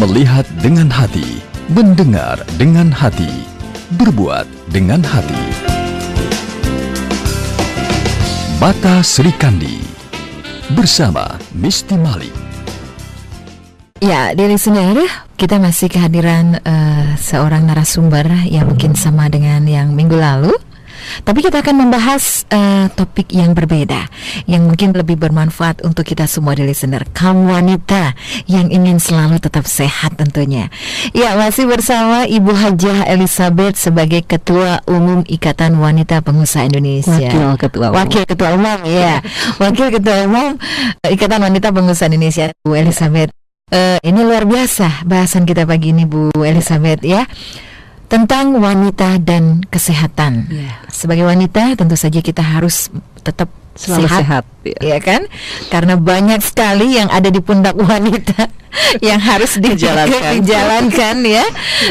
Melihat dengan hati, mendengar dengan hati, berbuat dengan hati. Mata Sri Kandi bersama Misty Malik. Ya, dear listener, kita masih kehadiran seorang narasumber yang mungkin sama dengan yang minggu lalu. Tapi kita akan membahas topik yang berbeda, yang mungkin lebih bermanfaat untuk kita semua di listener, kaum wanita yang ingin selalu tetap sehat tentunya. Ya, masih bersama Ibu Hajah Elizabeth sebagai Ketua Umum Ikatan Wanita Pengusaha Indonesia. Wakil Ketua Umum, ya. Wakil Ketua Umum Ikatan Wanita Pengusaha Indonesia, Bu Elizabeth. Ini luar biasa bahasan kita pagi ini, Bu Elizabeth, ya. Tentang wanita dan kesehatan. Sebagai wanita tentu saja kita harus tetap selalu sehat, ya kan? Karena banyak sekali yang ada di pundak wanita yang harus dijalankan ya.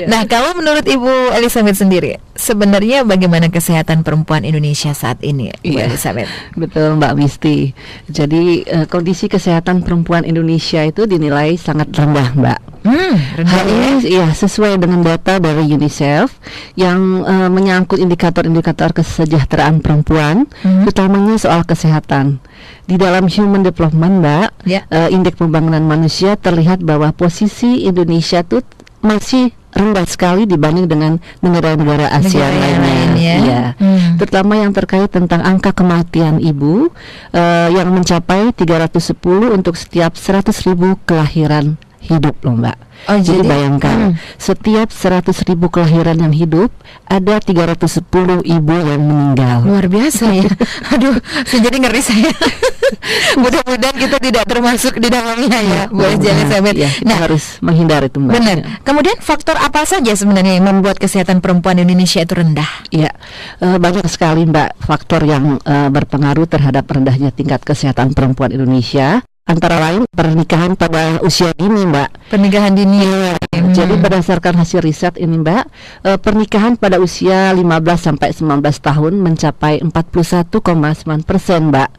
Nah, kalau menurut Ibu Elizabeth sendiri, sebenarnya bagaimana kesehatan perempuan Indonesia saat ini, Bu Elizabeth? Betul, Mbak Misty. Jadi kondisi kesehatan perempuan Indonesia itu dinilai sangat rendah, Mbak. Hal ini sesuai dengan data dari UNICEF yang menyangkut indikator-indikator kesejahteraan perempuan, utamanya soal kesehatan. Di dalam Human Development, Mbak, Indeks Pembangunan Manusia, terlihat bahwa posisi Indonesia itu masih rendah sekali dibanding dengan negara-negara Asia lainnya. Terutama yang terkait tentang angka kematian ibu yang mencapai 310 untuk setiap 100.000 kelahiran hidup loh, Mbak. Jadi bayangkan setiap 100.000 kelahiran yang hidup ada 310 ibu yang meninggal. Luar biasa ya. Aduh, jadi ngeri saya. Mudah-mudahan kita tidak termasuk di dalamnya ya, Bu Elizabeth. Nah, harus menghindari itu, Mbak. Benar. Kemudian faktor apa saja sebenarnya yang membuat kesehatan perempuan Indonesia itu rendah? Ya, banyak sekali, Mbak, faktor yang berpengaruh terhadap rendahnya tingkat kesehatan perempuan Indonesia. Antara lain pernikahan pada usia dini, Mbak. Pernikahan dini. Jadi berdasarkan hasil riset ini, Mbak, pernikahan pada usia 15 sampai 19 tahun mencapai 41,9%, Mbak.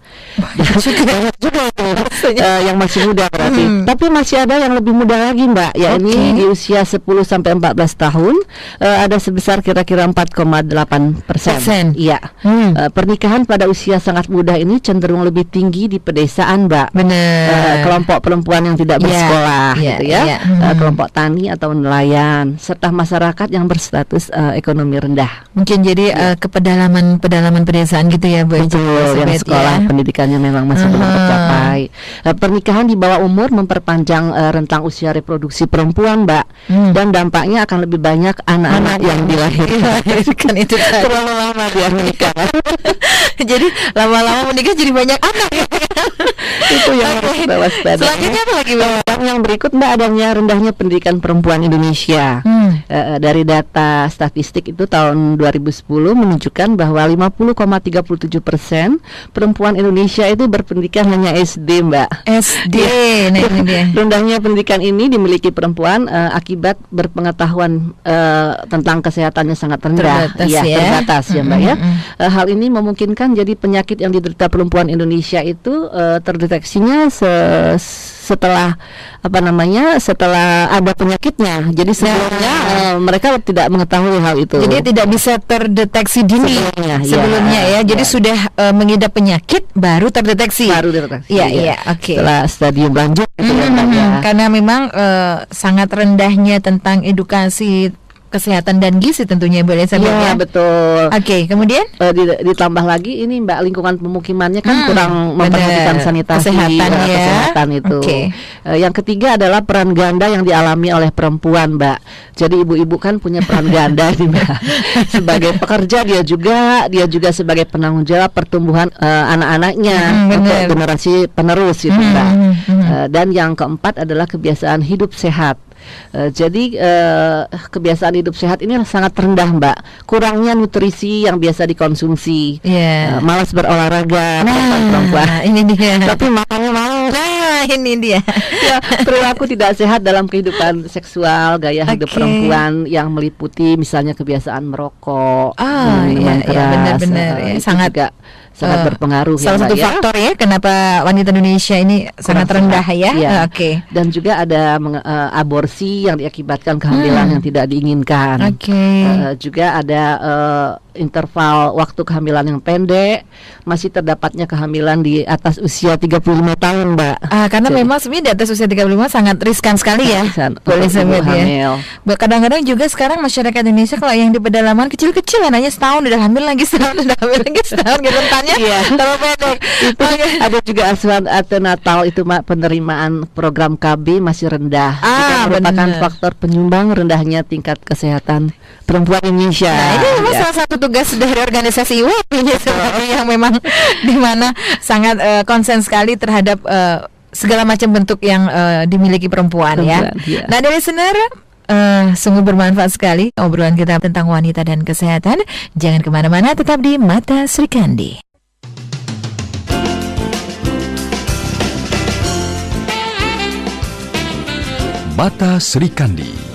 Banyak juga itu yang masih muda berarti. Tapi masih ada yang lebih muda lagi, Mbak. Ya, ini di usia 10 sampai 14 tahun ada sebesar kira-kira 4,8%. Iya. Pernikahan pada usia sangat muda ini cenderung lebih tinggi di pedesaan, Mbak. Benar. Kelompok perempuan yang tidak bersekolah, gitu ya. Kelompok tani atau nelayan, serta masyarakat yang berstatus ekonomi rendah. Mungkin jadi pedalaman pedesaan gitu ya, Bu. Betul, yang sekolah pendidikannya memang masih belum tercapai. Pernikahan di bawah umur memperpanjang rentang usia reproduksi perempuan, Mbak. Dan dampaknya akan lebih banyak anak-anak yang dilahirkan. Itu terlalu lama dia menikah. Jadi lama-lama menikah jadi banyak anak. Itu yang harus waspada. Selanjutnya apa lagi, Mbak? Yang berikut, Mbak, adanya rendahnya pendidikan perempuan Indonesia. Dari data statistik itu tahun 2010 menunjukkan bahwa 50,37% perempuan Indonesia itu berpendidikan hanya SD, Mbak. SD. Nah, ini dia. Rendahnya pendidikan ini dimiliki perempuan akibat berpengetahuan tentang kesehatannya sangat rendah. Terbatas ya, Mbak ya. Hal ini memungkinkan jadi penyakit yang diderita perempuan Indonesia itu terdeteksinya setelah setelah ada penyakitnya. Jadi sebelumnya mereka tidak mengetahui hal itu. Jadi tidak bisa terdeteksi dini sebelumnya ya. Jadi sudah mengidap penyakit baru terdeteksi. Iya, oke. Setelah stadium lanjut itu karena memang sangat rendahnya tentang edukasi kesehatan dan gizi tentunya, Bu Elizabeth. Iya, betul. Oke, kemudian ditambah lagi ini, Mbak, lingkungan pemukimannya kan kurang memperhatikan sanitasi kesehatan itu. Yang ketiga adalah peran ganda yang dialami oleh perempuan, Mbak. Jadi ibu-ibu kan punya peran ganda nih, Mbak. Sebagai pekerja dia juga sebagai penanggung jawab pertumbuhan anak-anaknya untuk generasi penerus gitu, Mbak. Dan yang keempat adalah kebiasaan hidup sehat. Jadi kebiasaan hidup sehat ini sangat rendah, Mbak. Kurangnya nutrisi yang biasa dikonsumsi, malas berolahraga, perempuan. Ini dia. Tapi makannya mau. Ini dia. Perilaku tidak sehat dalam kehidupan seksual, gaya hidup perempuan yang meliputi misalnya kebiasaan merokok, minuman keras, benar-benar sangat juga sangat berpengaruh. Salah satu faktor ya kenapa wanita Indonesia ini sangat rendah ya. Oke. Dan juga ada aborsi yang diakibatkan kehamilan yang tidak diinginkan. Juga ada interval waktu kehamilan yang pendek, masih terdapatnya kehamilan di atas usia 35 tahun, Mbak. Karena memang sebenarnya di atas usia 35 sangat riskan sekali ya. Boleh sebut ya. Kadang-kadang juga sekarang masyarakat Indonesia kalau yang di pedalaman kecil-kecil anaknya setahun udah hamil lagi, setahun udah hamil lagi, setahun gitu rentannya terlalu pendek. Itu ada juga asuhan antenatal itu, Mbak, penerimaan program KB masih rendah. Itu merupakan faktor penyumbang rendahnya tingkat kesehatan perempuan Indonesia. Nah, ini memang salah satu tugas dari organisasi IWAP ini sebenarnya yang memang di mana sangat konsen sekali terhadap segala macam bentuk yang dimiliki perempuan ya. Nah, dari listener, sungguh bermanfaat sekali obrolan kita tentang wanita dan kesehatan. Jangan kemana-mana, tetap di Mata Sri Kandi. Mata Sri Kandi.